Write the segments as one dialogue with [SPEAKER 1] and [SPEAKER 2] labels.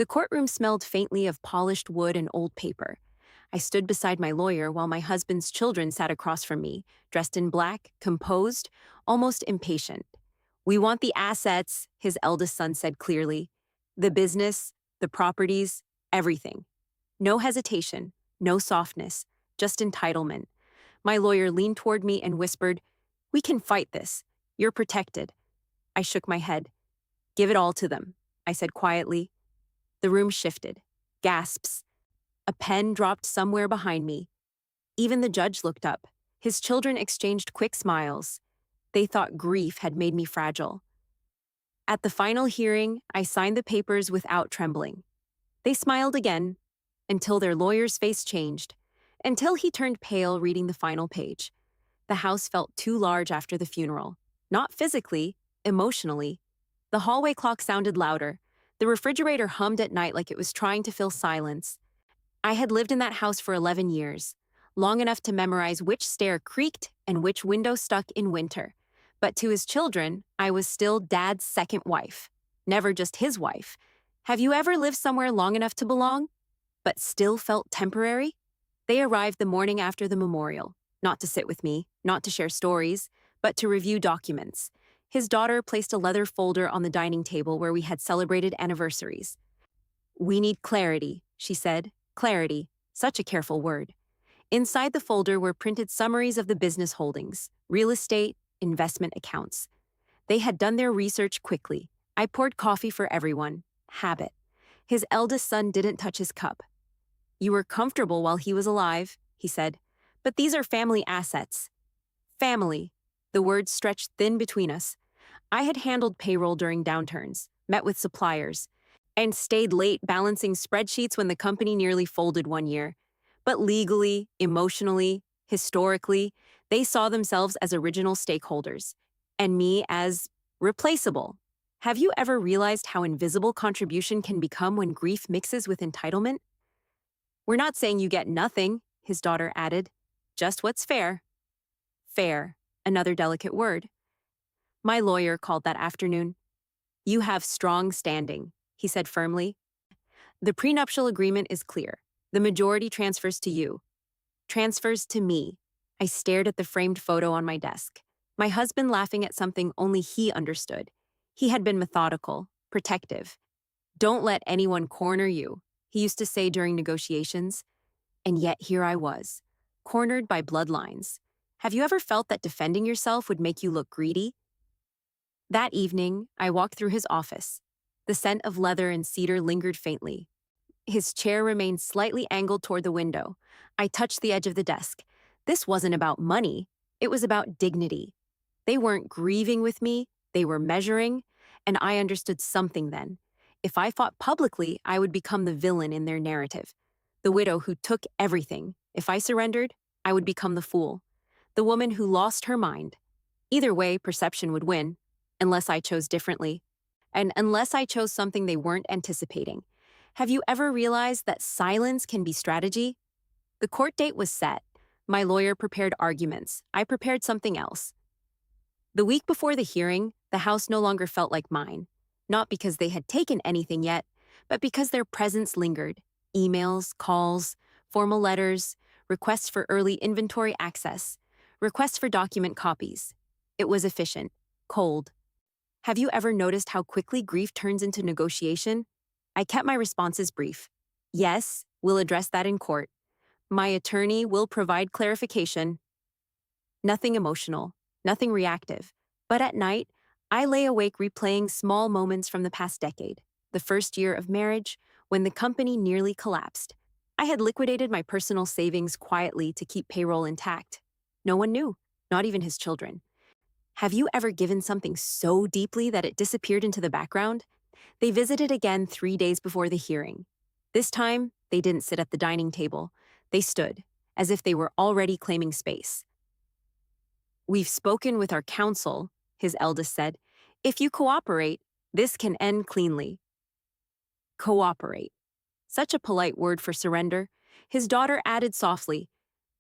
[SPEAKER 1] The courtroom smelled faintly of polished wood and old paper. I stood beside my lawyer while my husband's children sat across from me, dressed in black, composed, almost impatient. "We want the assets," his eldest son said clearly. "The business, the properties, everything. No hesitation, no softness, just entitlement." My lawyer leaned toward me and whispered, "We can fight this. You're protected." I shook my head. "Give it all to them," I said quietly. The room shifted. Gasps. A pen dropped somewhere behind me. Even the judge looked up. His children exchanged quick smiles. They thought grief had made me fragile. At the final hearing, I signed the papers without trembling. They smiled again, until their lawyer's face changed, until he turned pale reading the final page. The house felt too large after the funeral. Not physically, emotionally. The hallway clock sounded louder. The refrigerator hummed at night like it was trying to fill silence. I had lived in that house for 11 years, long enough to memorize which stair creaked and which window stuck in winter. But to his children, I was still Dad's second wife, never just his wife. Have you ever lived somewhere long enough to belong, but still felt temporary? They arrived the morning after the memorial, not to sit with me, not to share stories, but to review documents. His daughter placed a leather folder on the dining table where we had celebrated anniversaries. "We need clarity," she said. Clarity, such a careful word. Inside the folder were printed summaries of the business holdings, real estate, investment accounts. They had done their research quickly. I poured coffee for everyone. Habit. His eldest son didn't touch his cup. "You were comfortable while he was alive," he said, "but these are family assets." Family. The words stretched thin between us. I had handled payroll during downturns, met with suppliers, and stayed late balancing spreadsheets when the company nearly folded one year. But legally, emotionally, historically, they saw themselves as original stakeholders, and me as replaceable. Have you ever realized how invisible contribution can become when grief mixes with entitlement? "We're not saying you get nothing," his daughter added. "Just what's fair." Fair, another delicate word. My lawyer called that afternoon. "You have strong standing," he said firmly. "The prenuptial agreement is clear. The majority transfers to you. Transfers to me." I stared at the framed photo on my desk. My husband laughing at something only he understood. He had been methodical, protective. "Don't let anyone corner you," he used to say during negotiations. And yet here I was, cornered by bloodlines. Have you ever felt that defending yourself would make you look greedy? That evening, I walked through his office. The scent of leather and cedar lingered faintly. His chair remained slightly angled toward the window. I touched the edge of the desk. This wasn't about money. It was about dignity. They weren't grieving with me. They were measuring. And I understood something then. If I fought publicly, I would become the villain in their narrative. The widow who took everything. If I surrendered, I would become the fool. The woman who lost her mind. Either way, perception would win, unless I chose differently. And unless I chose something they weren't anticipating. Have you ever realized that silence can be strategy? The court date was set. My lawyer prepared arguments. I prepared something else. The week before the hearing, the house no longer felt like mine. Not because they had taken anything yet, but because their presence lingered. Emails, calls, formal letters, requests for early inventory access, requests for document copies. It was efficient, cold. Have you ever noticed how quickly grief turns into negotiation? I kept my responses brief. "Yes, we'll address that in court. My attorney will provide clarification." Nothing emotional, nothing reactive. But at night, I lay awake replaying small moments from the past decade. The first year of marriage, when the company nearly collapsed. I had liquidated my personal savings quietly to keep payroll intact. No one knew, not even his children. Have you ever given something so deeply that it disappeared into the background? They visited again 3 days before the hearing. This time, they didn't sit at the dining table. They stood, as if they were already claiming space. "We've spoken with our counsel," his eldest said. "If you cooperate, this can end cleanly." Cooperate. Such a polite word for surrender. His daughter added softly,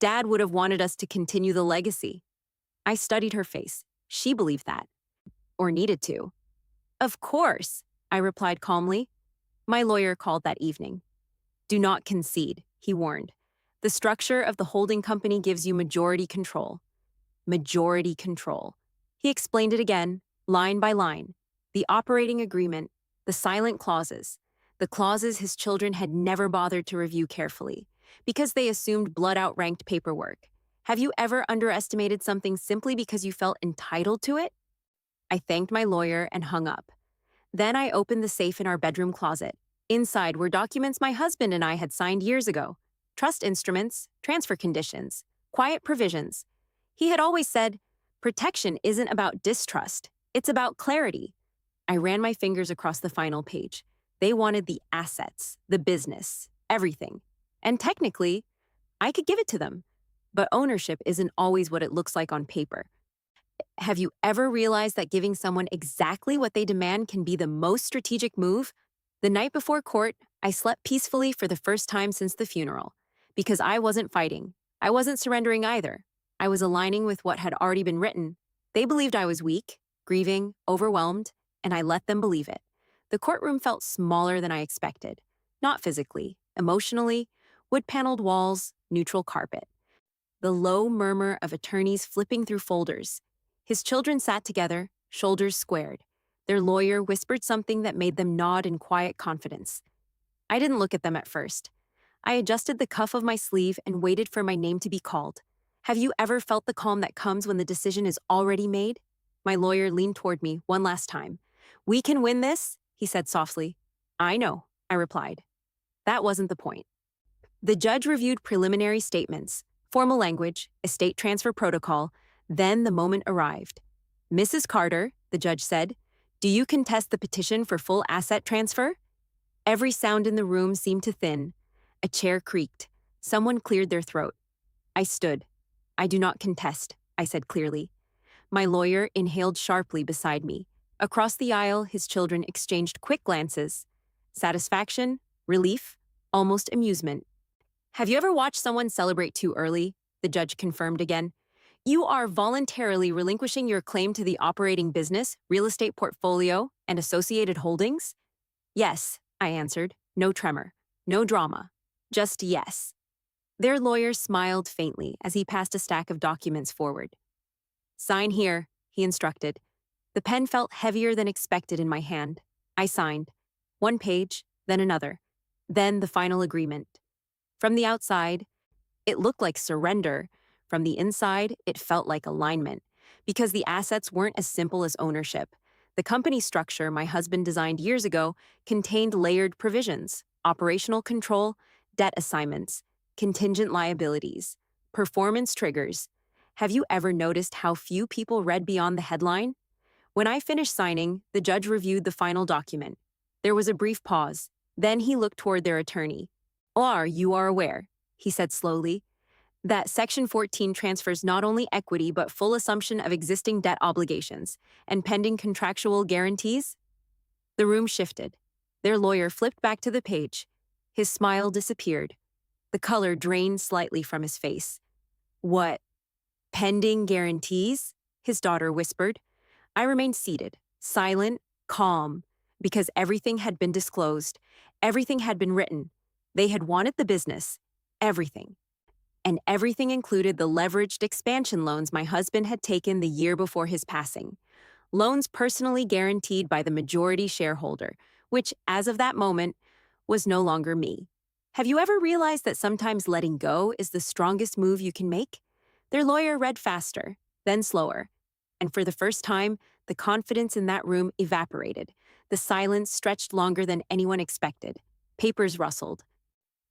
[SPEAKER 1] "Dad would have wanted us to continue the legacy." I studied her face. She believed that. Or needed to. "Of course," I replied calmly. My lawyer called that evening. Do not concede, he warned. The structure of the holding company gives you majority control. Majority control. He explained it again, line by line. The operating agreement, the silent clauses, the clauses his children had never bothered to review carefully, because they assumed blood outranked paperwork. Have you ever underestimated something simply because you felt entitled to it? I thanked my lawyer and hung up. Then I opened the safe in our bedroom closet. Inside were documents my husband and I had signed years ago. Trust instruments, transfer conditions, quiet provisions. He had always said, protection isn't about distrust, it's about clarity. I ran my fingers across the final page. They wanted the assets, the business, everything. And technically, I could give it to them. But ownership isn't always what it looks like on paper. Have you ever realized that giving someone exactly what they demand can be the most strategic move? The night before court, I slept peacefully for the first time since the funeral. Because I wasn't fighting. I wasn't surrendering either. I was aligning with what had already been written. They believed I was weak, grieving, overwhelmed, and I let them believe it. The courtroom felt smaller than I expected. Not physically, emotionally, wood-paneled walls, neutral carpet. The low murmur of attorneys flipping through folders. His children sat together, shoulders squared. Their lawyer whispered something that made them nod in quiet confidence. I didn't look at them at first. I adjusted the cuff of my sleeve and waited for my name to be called. Have you ever felt the calm that comes when the decision is already made? My lawyer leaned toward me one last time. We can win this, he said softly. I know, I replied. That wasn't the point. The judge reviewed preliminary statements, formal language, estate transfer protocol. Then the moment arrived. Mrs. Carter, the judge said, do you contest the petition for full asset transfer? Every sound in the room seemed to thin. A chair creaked. Someone cleared their throat. I stood. I do not contest, I said clearly. My lawyer inhaled sharply beside me. Across the aisle, his children exchanged quick glances. Satisfaction, relief, almost amusement. Have you ever watched someone celebrate too early? The judge confirmed again. You are voluntarily relinquishing your claim to the operating business, real estate portfolio, and associated holdings? Yes, I answered. No tremor. No drama. Just yes. Their lawyer smiled faintly as he passed a stack of documents forward. Sign here, he instructed. The pen felt heavier than expected in my hand. I signed. One page, then another. Then the final agreement. From the outside, it looked like surrender. From the inside, it felt like alignment, because the assets weren't as simple as ownership. The company structure my husband designed years ago contained layered provisions, operational control, debt assignments, contingent liabilities, performance triggers. Have you ever noticed how few people read beyond the headline? When I finished signing, the judge reviewed the final document. There was a brief pause. Then he looked toward their attorney. You are aware, he said slowly, that Section 14 transfers not only equity but full assumption of existing debt obligations and pending contractual guarantees? The room shifted. Their lawyer flipped back to the page. His smile disappeared. The color drained slightly from his face. What? Pending guarantees? His daughter whispered. I remained seated, silent, calm, because everything had been disclosed. Everything had been written. They had wanted the business. Everything. And everything included the leveraged expansion loans my husband had taken the year before his passing. Loans personally guaranteed by the majority shareholder, which, as of that moment, was no longer me. Have you ever realized that sometimes letting go is the strongest move you can make? Their lawyer read faster, then slower. And for the first time, the confidence in that room evaporated. The silence stretched longer than anyone expected. Papers rustled.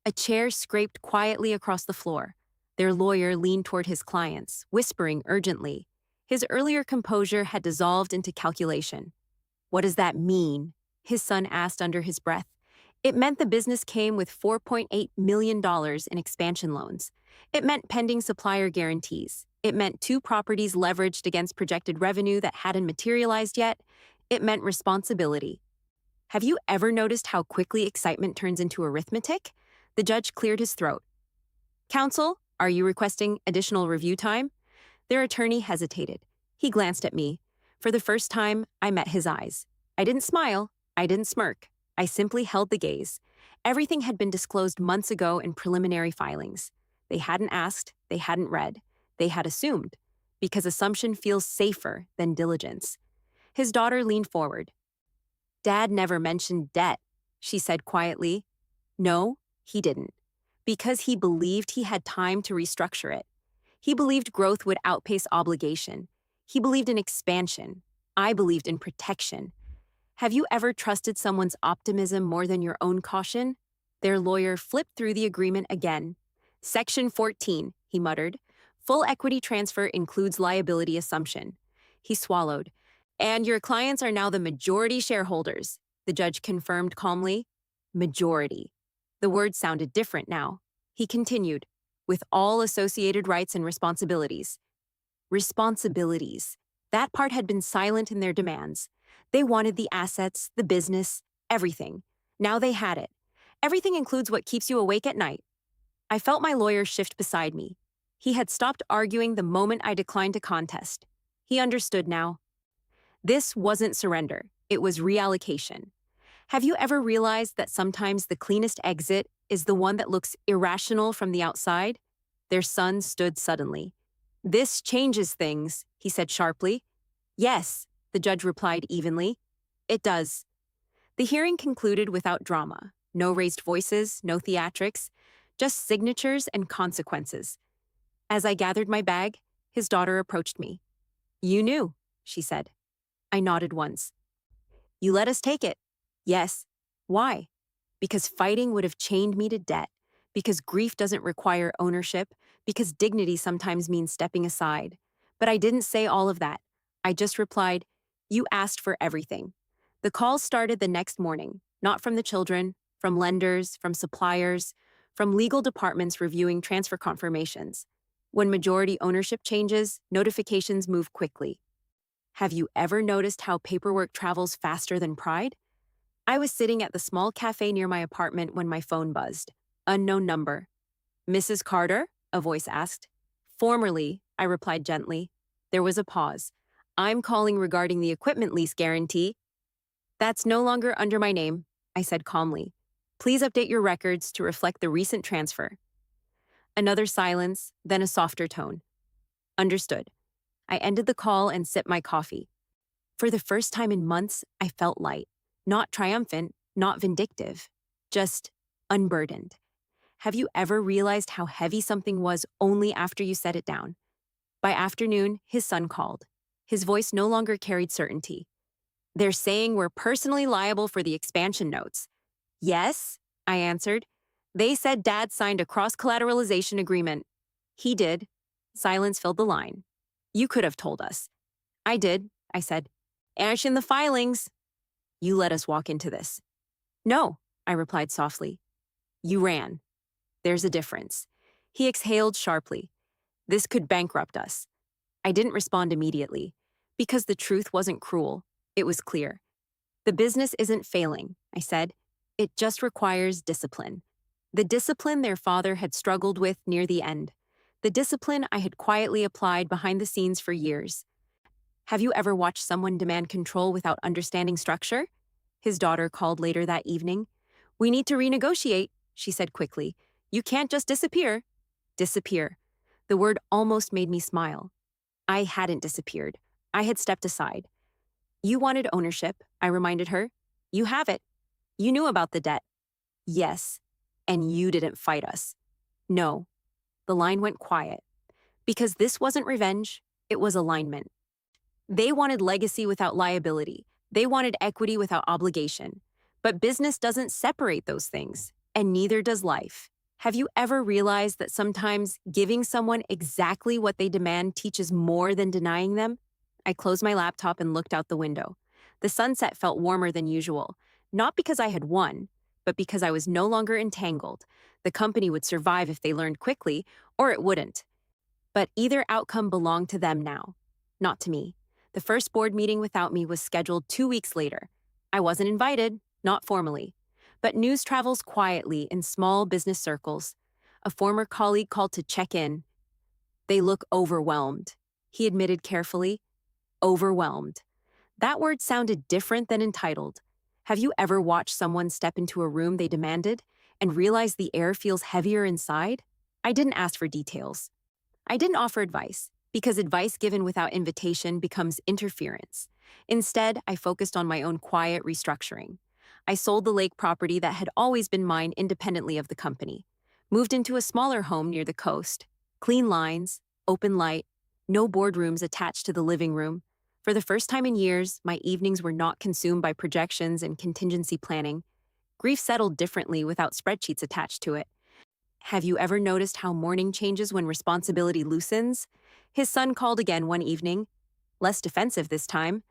[SPEAKER 1] A chair scraped quietly across the floor. Their lawyer leaned toward his clients, whispering urgently. His earlier composure had dissolved into calculation. What does that mean? His son asked under his breath. It meant the business came with $4.8 million in expansion loans. It meant pending supplier guarantees. It meant 2 properties leveraged against projected revenue that hadn't materialized yet. It meant responsibility. Have you ever noticed how quickly excitement turns into arithmetic? The judge cleared his throat. Counsel, are you requesting additional review time? Their attorney hesitated. He glanced at me. For the first time, I met his eyes. I didn't smile. I didn't smirk. I simply held the gaze. Everything had been disclosed months ago in preliminary filings. They hadn't asked, they hadn't read, they had assumed, because assumption feels safer than diligence. His daughter leaned forward. Dad never mentioned debt, she said quietly. No, he didn't. Because he believed he had time to restructure it. He believed growth would outpace obligation. He believed in expansion. I believed in protection. Have you ever trusted someone's optimism more than your own caution? Their lawyer flipped through the agreement again. Section 14, he muttered. Full equity transfer includes liability assumption. He swallowed. And your clients are now the majority shareholders, the judge confirmed calmly. Majority. The word sounded different now. He continued, with all associated rights and responsibilities. Responsibilities. That part had been silent in their demands. They wanted the assets, the business, everything. Now they had it. Everything includes what keeps you awake at night. I felt my lawyer shift beside me. He had stopped arguing the moment I declined to contest. He understood now. This wasn't surrender. It was reallocation. Have you ever realized that sometimes the cleanest exit is the one that looks irrational from the outside? Their son stood suddenly. This changes things, he said sharply. Yes, the judge replied evenly. It does. The hearing concluded without drama. No raised voices, no theatrics, just signatures and consequences. As I gathered my bag, his daughter approached me. You knew, she said. I nodded once. You let us take it. Yes. Why? Because fighting would have chained me to debt, because grief doesn't require ownership, because dignity sometimes means stepping aside. But I didn't say all of that. I just replied, you asked for everything. The calls started the next morning, not from the children, from lenders, from suppliers, from legal departments reviewing transfer confirmations. When majority ownership changes, notifications move quickly. Have you ever noticed how paperwork travels faster than pride? I was sitting at the small cafe near my apartment when my phone buzzed. Unknown number. Mrs. Carter? A voice asked. Formerly, I replied gently. There was a pause. I'm calling regarding the equipment lease guarantee. That's no longer under my name, I said calmly. Please update your records to reflect the recent transfer. Another silence, then a softer tone. Understood. I ended the call and sipped my coffee. For the first time in months, I felt light. Not triumphant, not vindictive. Just unburdened. Have you ever realized how heavy something was only after you set it down? By afternoon, his son called. His voice no longer carried certainty. They're saying we're personally liable for the expansion notes. Yes, I answered. They said Dad signed a cross-collateralization agreement. He did. Silence filled the line. You could have told us. I did, I said. Ash in the filings. You let us walk into this. No, I replied softly. You ran. There's a difference. He exhaled sharply. This could bankrupt us. I didn't respond immediately, because the truth wasn't cruel. It was clear. The business isn't failing, I said. It just requires discipline. The discipline their father had struggled with near the end. The discipline I had quietly applied behind the scenes for years. Have you ever watched someone demand control without understanding structure? His daughter called later that evening. We need to renegotiate, she said quickly. You can't just disappear. Disappear. The word almost made me smile. I hadn't disappeared. I had stepped aside. You wanted ownership, I reminded her. You have it. You knew about the debt. Yes. And you didn't fight us. No. The line went quiet. Because this wasn't revenge, it was alignment. They wanted legacy without liability. They wanted equity without obligation. But business doesn't separate those things, and neither does life. Have you ever realized that sometimes giving someone exactly what they demand teaches more than denying them? I closed my laptop and looked out the window. The sunset felt warmer than usual, not because I had won, but because I was no longer entangled. The company would survive if they learned quickly, or it wouldn't. But either outcome belonged to them now, not to me. The first board meeting without me was scheduled 2 weeks later. I wasn't invited, not formally. But news travels quietly in small business circles. A former colleague called to check in. They look overwhelmed, he admitted carefully. Overwhelmed. That word sounded different than entitled. Have you ever watched someone step into a room they demanded and realize the air feels heavier inside? I didn't ask for details. I didn't offer advice, because advice given without invitation becomes interference. Instead, I focused on my own quiet restructuring. I sold the lake property that had always been mine independently of the company, moved into a smaller home near the coast, clean lines, open light, no boardrooms attached to the living room. For the first time in years, my evenings were not consumed by projections and contingency planning. Grief settled differently without spreadsheets attached to it. Have you ever noticed how morning changes when responsibility loosens? His son called again one evening, less defensive this time.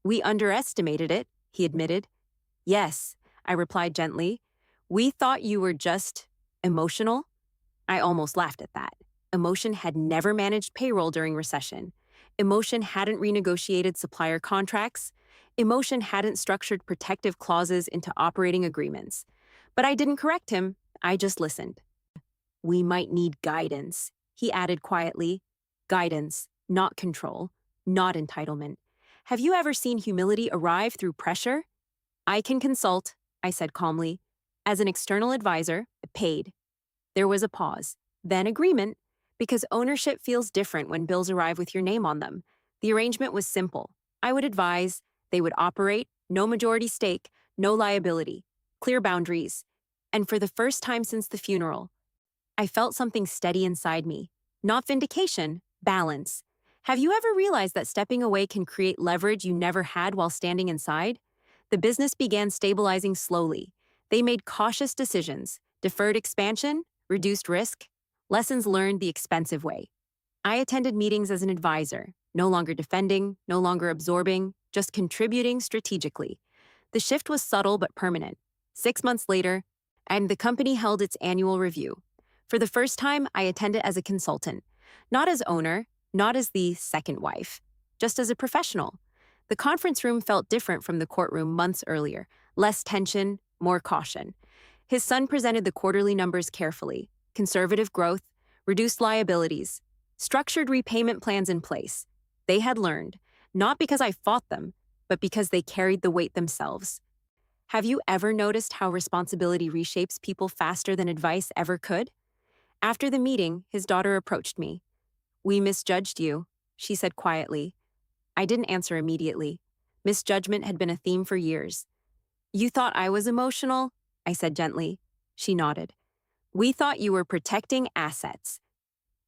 [SPEAKER 1] We underestimated it, he admitted. Yes, I replied gently. We thought you were just emotional. I almost laughed at that. Emotion had never managed payroll during recession. Emotion hadn't renegotiated supplier contracts. Emotion hadn't structured protective clauses into operating agreements. But I didn't correct him, I just listened. We might need guidance, he added quietly. Guidance, not control, not entitlement. Have you ever seen humility arrive through pressure? I can consult, I said calmly. As an external advisor, paid. There was a pause, then agreement, because ownership feels different when bills arrive with your name on them. The arrangement was simple. I would advise, they would operate, no majority stake, no liability, clear boundaries. And for the first time since the funeral, I felt something steady inside me. Not vindication, balance. Have you ever realized that stepping away can create leverage you never had while standing inside? The business began stabilizing slowly. They made cautious decisions, deferred expansion, reduced risk, lessons learned the expensive way. I attended meetings as an advisor, no longer defending, no longer absorbing, just contributing strategically. The shift was subtle but permanent. 6 months later, and the company held its annual review. For the first time, I attended as a consultant, not as owner, not as the second wife, just as a professional. The conference room felt different from the courtroom months earlier, less tension, more caution. His son presented the quarterly numbers carefully, conservative growth, reduced liabilities, structured repayment plans in place. They had learned, not because I fought them, but because they carried the weight themselves. Have you ever noticed how responsibility reshapes people faster than advice ever could? After the meeting, his daughter approached me. We misjudged you, she said quietly. I didn't answer immediately. Misjudgment had been a theme for years. You thought I was emotional? I said gently. She nodded. We thought you were protecting assets.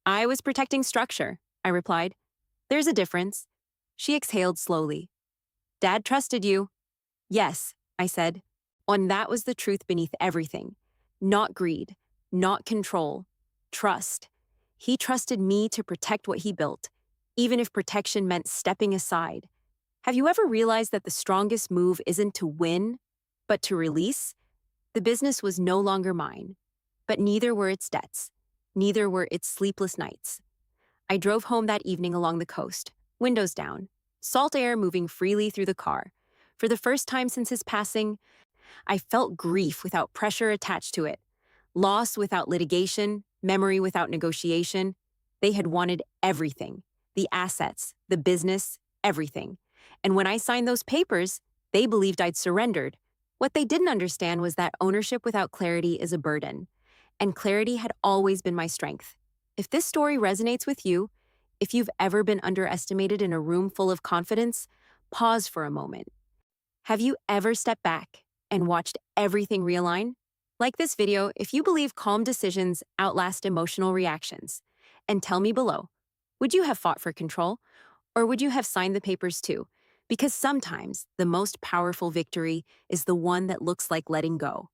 [SPEAKER 1] I was protecting structure, I replied. There's a difference. She exhaled slowly. Dad trusted you. Yes, I said. And that was the truth beneath everything. Not greed, not control, trust. He trusted me to protect what he built, even if protection meant stepping aside. Have you ever realized that the strongest move isn't to win, but to release? The business was no longer mine, but neither were its debts. Neither were its sleepless nights. I drove home that evening along the coast, windows down, salt air moving freely through the car. For the first time since his passing, I felt grief without pressure attached to it, loss without litigation, memory without negotiation. They had wanted everything, the assets, the business, everything. And when I signed those papers, they believed I'd surrendered. What they didn't understand was that ownership without clarity is a burden, and clarity had always been my strength. If this story resonates with you, if you've ever been underestimated in a room full of confidence, pause for a moment. Have you ever stepped back and watched everything realign? Like this video if you believe calm decisions outlast emotional reactions. And tell me below, would you have fought for control? Or would you have signed the papers too? Because sometimes the most powerful victory is the one that looks like letting go.